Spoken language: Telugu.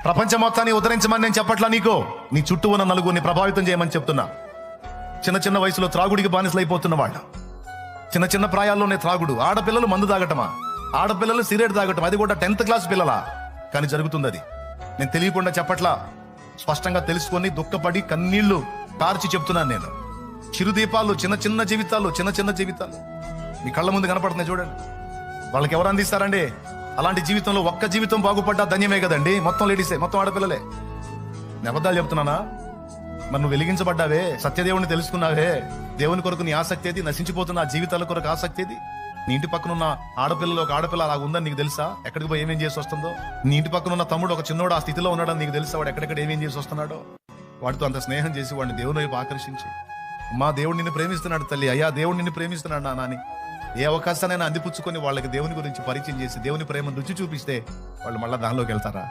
ప్రపంచ మొత్తాన్ని ఉద్ధరించమని నేను చెప్పట్లా నీకు. నీ చుట్టూ ఉన్న నలుగురిని ప్రభావితం చేయమని చెప్తున్నా. చిన్న చిన్న వయసులో త్రాగుడికి బానిసలైపోతున్న వాళ్ళు, చిన్న చిన్న ప్రాయాల్లోనే త్రాగుడు. ఆడపిల్లలు మందు తాగటమా, ఆడపిల్లలు సిగరెట్ తాగటం, అది కూడా 10th క్లాస్ పిల్లలా. కానీ జరుగుతుంది అది. నేను తెలియకుండా చెప్పట్లా, స్పష్టంగా తెలుసుకొని దుఃఖపడి కన్నీళ్లు కార్చి చెప్తున్నాను నేను. చిరుదీపాలు, చిన్న చిన్న జీవితాలు మీ కళ్ళ ముందు కనపడుతున్నాయి చూడండి. వాళ్ళకి ఎవరు అందిస్తారండి? అలాంటి జీవితంలో ఒక్క జీవితం బాగుపడ్డా ధన్యమే కదండి. మొత్తం లేడీసే, మొత్తం ఆడపిల్లలే. అబద్ధాలు చెప్తున్నానా? మరి నువ్వు వెలిగించబడ్డావే, సత్యదేవుని తెలుసుకున్నావే, దేవుని కొరకు నీ ఆసక్తి ఏది? నశించిపోతున్న ఆ జీవితాల కొరకు ఆసక్తి ఏది? నీ ఇంటి పక్కన ఉన్న ఆడపిల్లలు, ఒక ఆడపిల్ల అలా ఉందని నీకు తెలుసా? ఎక్కడికి పోయి ఏమేం చేసి వస్తుందో? నీ ఇంటి పక్కన ఉన్న తమ్ముడు, ఒక చిన్నోడు ఆ స్థితిలో ఉన్నాడని నీకు తెలుసా? వాడు ఎక్కడెక్కడ ఏమేం చేసి వస్తున్నాడో? వాడితో అంత స్నేహం చేసి వాడిని దేవుని వైపు ఆకర్షించి, మా దేవుడు నిన్ను ప్రేమిస్తున్నాడు తల్లి, అయ్యా దేవుడు నిన్ను ప్రేమిస్తున్నాడు నాన్న అని ఏ అవకాశానైనా అందిపుచ్చుకొని వాళ్ళకి దేవుని గురించి పరిచయం చేసి దేవుని ప్రేమను రుచి చూపిస్తే వాళ్ళు మళ్ళీ దానిలోకి వెళ్తారా?